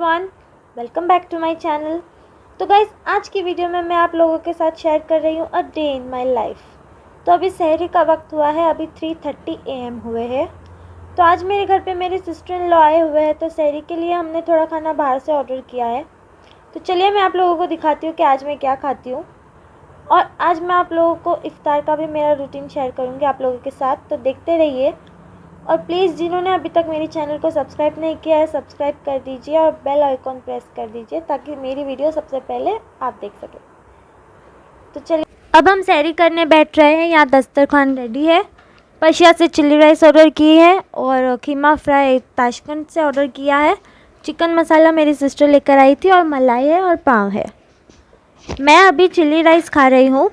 Everyone, welcome back to my channel. तो guys, आज की वीडियो में मैं आप लोगों के साथ शेयर कर रही हूँ a day in my life. तो अभी सहरी का वक्त हुआ है, अभी 3:30 AM हुए हैं। तो आज मेरे घर पे मेरे सिस्टर इन लॉ आए हुए हैं, तो सहरी के लिए हमने थोड़ा खाना बाहर से ऑर्डर किया है। तो चलिए मैं आप लोगों को दिखाती हूँ कि आज मैं क्या खाती हूँ, और आज मैं आप लोगों को इफ्तार का भी मेरा रूटीन शेयर करूँगी आप लोगों के साथ। तो देखते रहिए, और प्लीज़ जिन्होंने अभी तक मेरे चैनल को सब्सक्राइब नहीं किया है, सब्सक्राइब कर दीजिए और बेल आइकॉन प्रेस कर दीजिए ताकि मेरी वीडियो सबसे पहले आप देख सकें। तो चलिए अब हम सहरी करने बैठ रहे हैं। यहाँ दस्तरखान रेडी है। पर्शिया से चिल्ली राइस ऑर्डर की है और कीमा फ्राई ताशकंद से ऑर्डर किया है। चिकन मसाला मेरी सिस्टर लेकर आई थी और मलाई है और पाव है। मैं अभी चिल्ली राइस खा रही हूँ।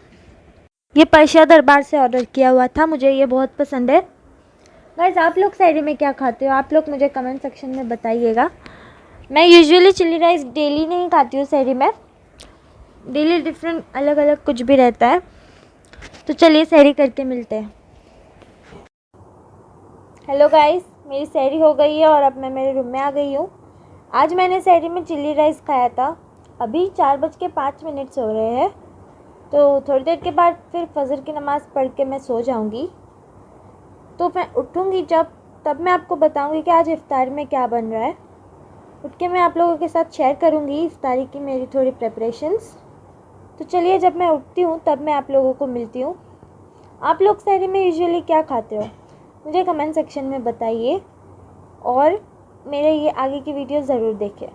ये पर्शिया दरबार से ऑर्डर किया हुआ था, मुझे ये बहुत पसंद है। गाइस, आप लोग सहरी में क्या खाते हो, आप लोग मुझे कमेंट सेक्शन में बताइएगा। मैं यूजुअली चिल्ली राइस डेली नहीं खाती हूँ सहरी में, डेली डिफरेंट अलग अलग कुछ भी रहता है। तो चलिए सहरी करके मिलते हैं। हेलो गाइस, मेरी सहरी हो गई है और अब मैं मेरे रूम में आ गई हूँ। आज मैंने सहरी में चिल्ली राइस खाया था। अभी 4:05 हो रहे हैं, तो थोड़ी देर के बाद फिर फजर की नमाज़ पढ़ के मैं सो जाऊँगी। तो मैं उठूँगी तब मैं आपको बताऊँगी कि आज इफ्तार में क्या बन रहा है। उठ के मैं आप लोगों के साथ शेयर करूँगी इफ्तारी की मेरी थोड़ी प्रेपरेशंस। तो चलिए, जब मैं उठती हूँ तब मैं आप लोगों को मिलती हूँ। आप लोग सहरी में यूजुअली क्या खाते हो, मुझे कमेंट सेक्शन में बताइए, और मेरे ये आगे की वीडियो ज़रूर देखें।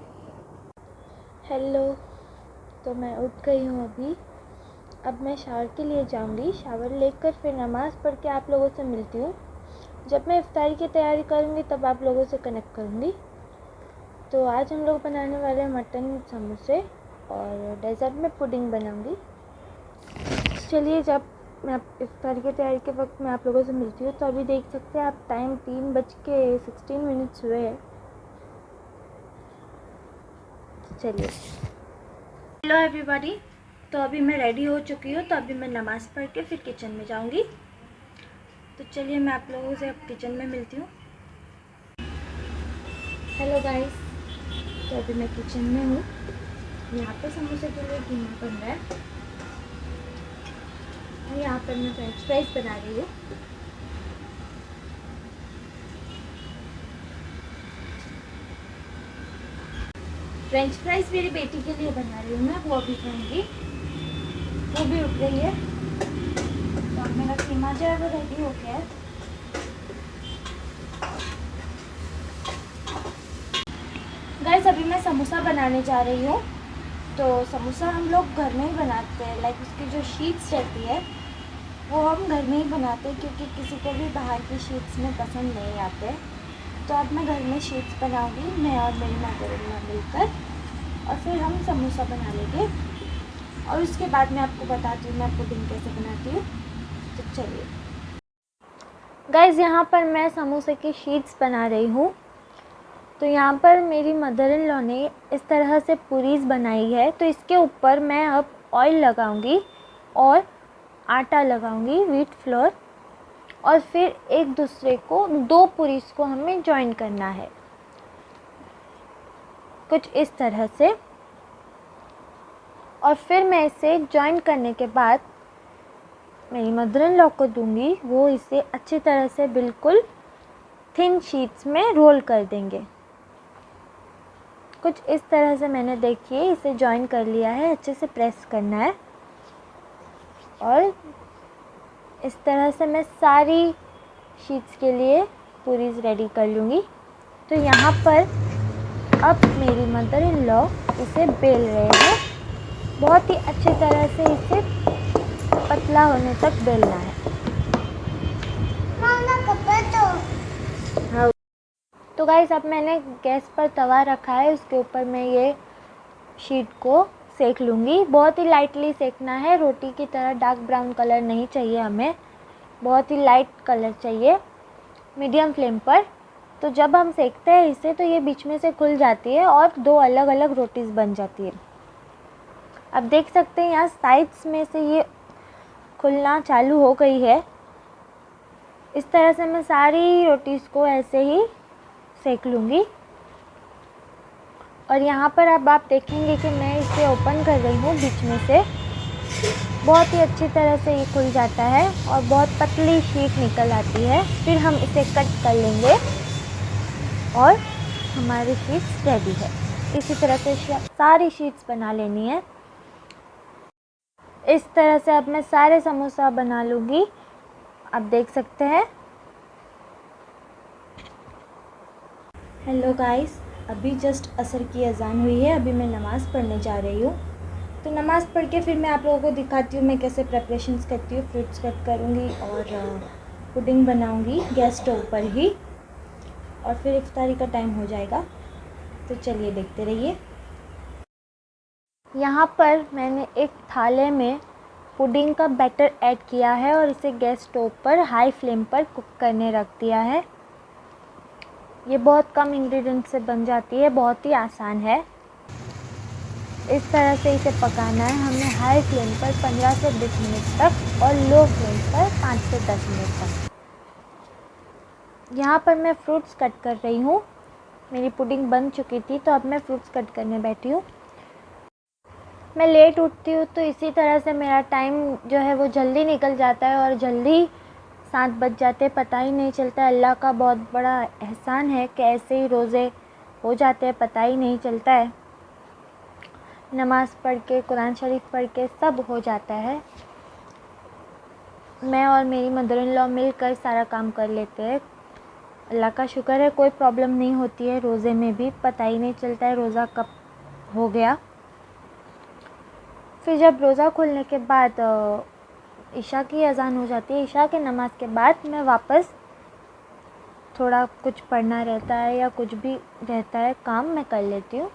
हेलो, तो मैं उठ गई हूँ अभी। अब मैं शावर के लिए जाऊँगी, शावर लेकर फिर नमाज़ पढ़ के आप लोगों से मिलती हूँ। जब मैं इफ्तारी की तैयारी करूँगी तब आप लोगों से कनेक्ट करूँगी। तो आज हम लोग बनाने वाले हैं मटन समोसे, और डेज़र्ट में पुडिंग बनाऊंगी। चलिए, जब मैं इफ्तारी की तैयारी के वक्त मैं आप लोगों से मिलती हूँ। तो अभी देख सकते हैं आप, टाइम 3:16 हुए हैं। चलिए, हेलो एवरीबॉडी। तो अभी मैं रेडी हो चुकी हूँ, तो अभी मैं नमाज़ पढ़ के फिर किचन में जाऊँगी। तो चलिए मैं आप लोगों से अब किचन में मिलती हूँ। हेलो गाइस, तो अभी मैं किचन में हूँ। यहाँ पे समोसे के लिए कीमा बन रहा है, और यहाँ पर मैं फ्रेंच फ्राइज बना रही हूँ। फ्रेंच फ्राइज मेरी बेटी के लिए बना रही हूँ मैं, वो अभी खाएंगी, वो भी उठ रही है। तो अब मेरा कीमा जो है वो रेडी हो गया है। गाइस, अभी मैं समोसा बनाने जा रही हूँ। तो समोसा हम लोग घर में ही बनाते हैं, लाइक उसकी जो शीट्स रहती है वो हम घर में ही बनाते हैं, क्योंकि किसी को भी बाहर की शीट्स में पसंद नहीं आते। तो अब मैं घर में शीट्स बनाऊँगी, मैं और मेरी मदर-इन-लॉ मिलकर, और फिर हम समोसा बना लेंगे। और उसके बाद मैं आपको बताती हूँ मैं पुडिंग कैसे बनाती हूँ। तो चलिए गाइज़, यहाँ पर मैं समोसे की शीट्स बना रही हूँ। तो यहाँ पर मेरी मदर इन लॉ ने इस तरह से पूरीज़ बनाई है। तो इसके ऊपर मैं अब ऑयल लगाऊंगी और आटा लगाऊंगी, व्हीट फ्लोर, और फिर एक दूसरे को, दो पूरीज़ को हमें जॉइन करना है कुछ इस तरह से। और फिर मैं इसे जॉइन करने के बाद मेरी मदर इन लॉ को दूंगी, वो इसे अच्छी तरह से बिल्कुल थिन शीट्स में रोल कर देंगे। कुछ इस तरह से मैंने, देखिए, इसे जॉइन कर लिया है, अच्छे से प्रेस करना है। और इस तरह से मैं सारी शीट्स के लिए पूरीज़ रेडी कर लूँगी। तो यहाँ पर अब मेरी मदर इन लॉ इसे बेल रहे हैं। बहुत ही अच्छी तरह से इसे पतला होने तक बेलना है। तो गाइस, अब मैंने गैस पर तवा रखा है, उसके ऊपर मैं ये शीट को सेक लूँगी। बहुत ही लाइटली सेकना है, रोटी की तरह डार्क ब्राउन कलर नहीं चाहिए हमें, बहुत ही लाइट कलर चाहिए, मीडियम फ्लेम पर। तो जब हम सेकते हैं इसे, तो ये बीच में से खुल जाती है और दो अलग अलग रोटीज़ बन जाती है। अब देख सकते हैं यहाँ साइड्स में से ये खुलना चालू हो गई है। इस तरह से मैं सारी रोटीज़ को ऐसे ही सेक लूँगी। और यहाँ पर अब आप देखेंगे कि मैं इसे ओपन कर रही हूँ बीच में से। बहुत ही अच्छी तरह से ये खुल जाता है और बहुत पतली शीट निकल आती है। फिर हम इसे कट कर लेंगे और हमारी शीट्स रेडी है। इसी तरह से सारी शीट्स बना लेनी है। इस तरह से अब मैं सारे समोसा बना लूँगी। आप देख सकते हैं। हेलो गाइस, अभी जस्ट असर की अज़ान हुई है। अभी मैं नमाज़ पढ़ने जा रही हूँ। तो नमाज़ पढ़ के फिर मैं आप लोगों को दिखाती हूँ मैं कैसे प्रेपरेशंस करती हूँ। फ्रूट्स कट करूँगी और पुडिंग बनाऊँगी गैस स्टोव पर ही, और फिर इफ्तारी का टाइम हो जाएगा। तो चलिए देखते रहिए। यहाँ पर मैंने एक थाले में पुडिंग का बैटर ऐड किया है और इसे गैस स्टोव पर हाई फ्लेम पर कुक करने रख दिया है। ये बहुत कम इंग्रेडिएंट से बन जाती है, बहुत ही आसान है। इस तरह से इसे पकाना है हमें हाई फ्लेम पर 15 से 20 मिनट तक और लो फ्लेम पर 5 से 10 मिनट तक। यहाँ पर मैं फ्रूट्स कट कर रही हूँ। मेरी पुडिंग बन चुकी थी तो अब मैं फ्रूट्स कट करने बैठी हूँ। मैं लेट उठती हूँ तो इसी तरह से मेरा टाइम जो है वो जल्दी निकल जाता है और जल्दी 7 बज जाते, पता ही नहीं चलता। अल्लाह का बहुत बड़ा एहसान है कि ऐसे ही रोज़े हो जाते हैं, पता ही नहीं चलता है। नमाज़ पढ़ के, कुरान शरीफ पढ़ के सब हो जाता है। मैं और मेरी मदर इन लॉ मिलकर सारा काम कर लेते हैं। अल्लाह का शुक्र है, कोई प्रॉब्लम नहीं होती है। रोज़े में भी पता ही नहीं चलता है रोज़ा कब हो गया। फिर जब रोज़ा खुलने के बाद ईशा की अज़ान हो जाती है, ईशा के नमाज़ के बाद मैं वापस थोड़ा कुछ पढ़ना रहता है या कुछ भी रहता है काम मैं कर लेती हूँ।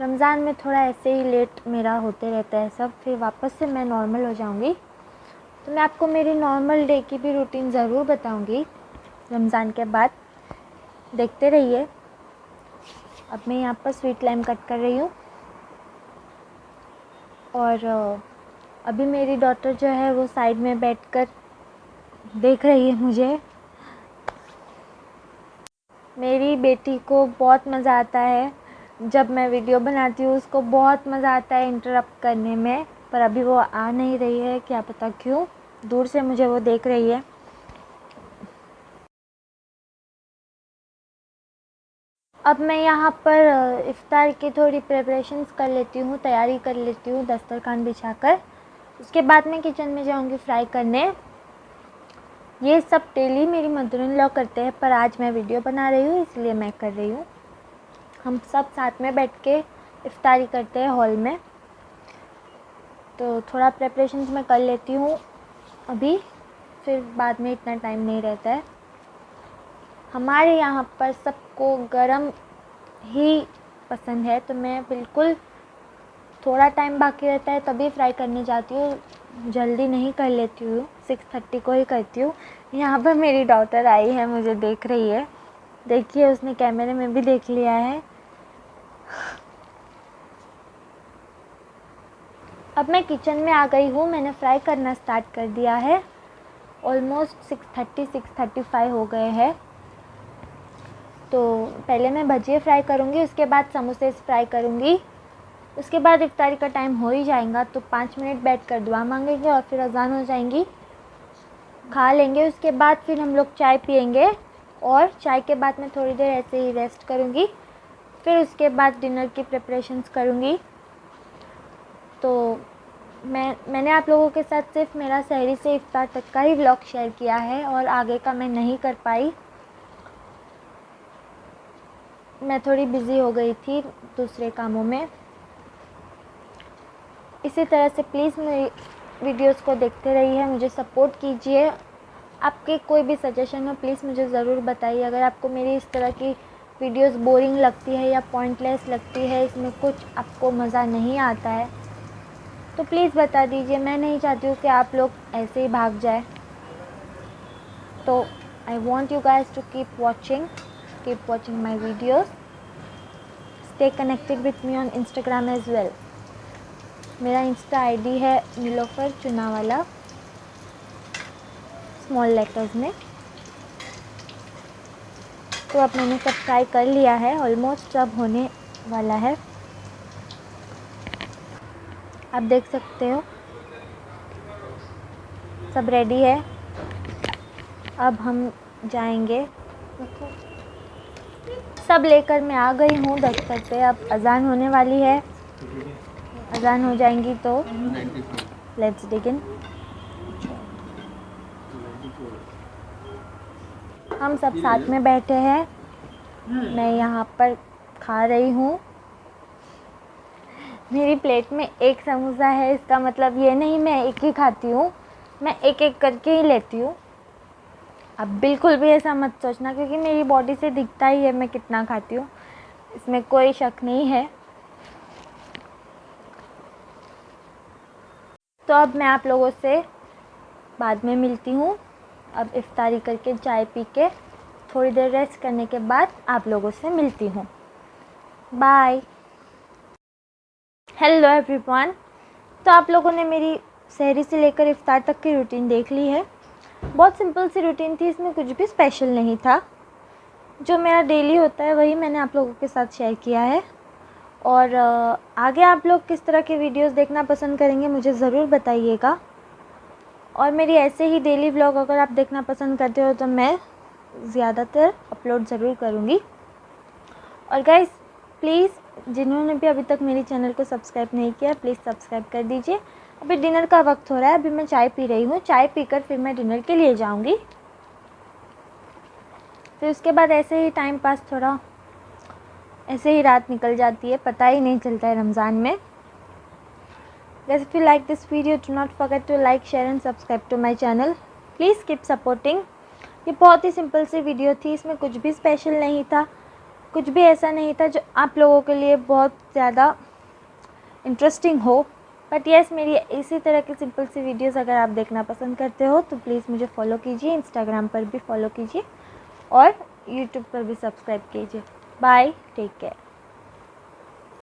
रमज़ान में थोड़ा ऐसे ही लेट मेरा होते रहता है सब, फिर वापस से मैं नॉर्मल हो जाऊँगी। तो मैं आपको मेरी नॉर्मल डे की भी रूटीन ज़रूर बताऊँगी रमज़ान के बाद, देखते रहिए। अब मैं यहाँ पर स्वीट लाइम कट कर रही हूँ और अभी मेरी डॉटर जो है वो साइड में बैठकर देख रही है मुझे। मेरी बेटी को बहुत मज़ा आता है जब मैं वीडियो बनाती हूँ, उसको बहुत मज़ा आता है इंटरप्ट करने में, पर अभी वो आ नहीं रही है, क्या पता क्यों। दूर से मुझे वो देख रही है। अब मैं यहाँ पर इफ़्तार की थोड़ी प्रिपरेशंस कर लेती हूँ, तैयारी कर लेती हूँ दस्तरखान बिछाकर। उसके बाद मैं किचन में जाऊँगी फ्राई करने। ये सब डेली मेरी मदर इन लॉ करते हैं, पर आज मैं वीडियो बना रही हूँ इसलिए मैं कर रही हूँ। हम सब साथ में बैठ के इफ्तारी करते हैं हॉल में। तो थोड़ा प्रेपरेशंस मैं कर लेती हूँ अभी, फिर बाद में इतना टाइम नहीं रहता है। हमारे यहाँ पर सबको गरम ही पसंद है, तो मैं बिल्कुल थोड़ा टाइम बाकी रहता है तभी फ्राई करने जाती हूँ, जल्दी नहीं कर लेती हूँ। 6:30 को ही करती हूँ। यहाँ पर मेरी डॉटर आई है, मुझे देख रही है। देखिए उसने कैमरे में भी देख लिया है। अब मैं किचन में आ गई हूँ, मैंने फ्राई करना स्टार्ट कर दिया है। ऑलमोस्ट 6:35 हो गए हैं। तो पहले मैं भजिए फ्राई करूँगी, उसके बाद समोसे फ्राई करूँगी। उसके बाद इफ्तारी का टाइम हो ही जाएगा, तो 5 मिनट बैठ कर दुआ मांगेंगे और फिर अज़ान हो जाएंगी, खा लेंगे। उसके बाद फिर हम लोग चाय पियेंगे और चाय के बाद मैं थोड़ी देर ऐसे ही रेस्ट करूँगी। फिर उसके बाद डिनर की प्रिपरेशंस करूँगी। तो मैंने आप लोगों के साथ सिर्फ मेरा सहरी से इफ्तार तक का ही व्लॉग शेयर किया है और आगे का मैं नहीं कर पाई। मैं थोड़ी बिज़ी हो गई थी दूसरे कामों में। इसी तरह से प्लीज़ मेरी वीडियोस को देखते रहिए, मुझे सपोर्ट कीजिए। आपके कोई भी सजेशन हो प्लीज़ मुझे ज़रूर बताइए। अगर आपको मेरी इस तरह की वीडियोस बोरिंग लगती है या पॉइंटलेस लगती है, इसमें कुछ आपको मज़ा नहीं आता है, तो प्लीज़ बता दीजिए। मैं नहीं चाहती हूँ कि आप लोग ऐसे ही भाग जाए। तो I want you guys to keep watching my videos. Stay connected with me on Instagram as well. मेरा इंस्टा आईडी है नीलोफर चुनावाला, स्मॉल लेटर्स में। तो अब मैंने सब फ्राई कर लिया है, ऑलमोस्ट अब होने वाला है। आप देख सकते हो सब रेडी है। अब हम जाएंगे, सब लेकर मैं आ गई हूँ दफ्तर पे। अब अजान होने वाली है, अजान हो जाएंगी तो लेट्स बिगिन। हम सब साथ में बैठे हैं, मैं यहाँ पर खा रही हूँ। मेरी प्लेट में एक समोसा है, इसका मतलब ये नहीं मैं एक ही खाती हूँ, मैं एक एक करके ही लेती हूँ। अब बिल्कुल भी ऐसा मत सोचना, क्योंकि मेरी बॉडी से दिखता ही है मैं कितना खाती हूँ, इसमें कोई शक नहीं है। तो अब मैं आप लोगों से बाद में मिलती हूँ। अब इफ्तारी करके चाय पी के थोड़ी देर रेस्ट करने के बाद आप लोगों से मिलती हूँ। बाय। Hello everyone. तो आप लोगों ने मेरी सहरी से लेकर इफ्तार तक की रूटीन देख ली है। बहुत सिंपल सी रूटीन थी, इसमें कुछ भी स्पेशल नहीं था। जो मेरा डेली होता है वही मैंने आप लोगों के साथ शेयर किया है। और आगे आप लोग किस तरह के वीडियोस देखना पसंद करेंगे मुझे ज़रूर बताइएगा। और मेरी ऐसे ही डेली व्लॉग अगर आप देखना पसंद करते हो तो मैं ज़्यादातर अपलोड ज़रूर करूँगी। और गाइस प्लीज़ जिन्होंने भी अभी तक मेरे चैनल को सब्सक्राइब नहीं किया प्लीज़ सब्सक्राइब कर दीजिए। अभी डिनर का वक्त हो रहा है, अभी मैं चाय पी रही हूँ, चाय पीकर फिर मैं डिनर के लिए जाऊँगी। फिर उसके बाद ऐसे ही टाइम पास, थोड़ा ऐसे ही रात निकल जाती है, पता ही नहीं चलता है रमज़ान में। Guys, if you like this video, do not forget to like, share and subscribe to my channel. Please keep supporting. ये बहुत ही सिंपल सी वीडियो थी, इसमें कुछ भी स्पेशल नहीं था, कुछ भी ऐसा नहीं था जो आप लोगों के लिए बहुत ज़्यादा इंटरेस्टिंग हो। बट येस, मेरी इसी तरह की सिंपल सी वीडियोस अगर आप देखना पसंद करते हो तो प्लीज़ मुझे फॉलो कीजिए, इंस्टाग्राम पर भी फॉलो कीजिए और यूट्यूब पर भी सब्सक्राइब कीजिए। Bye, take care.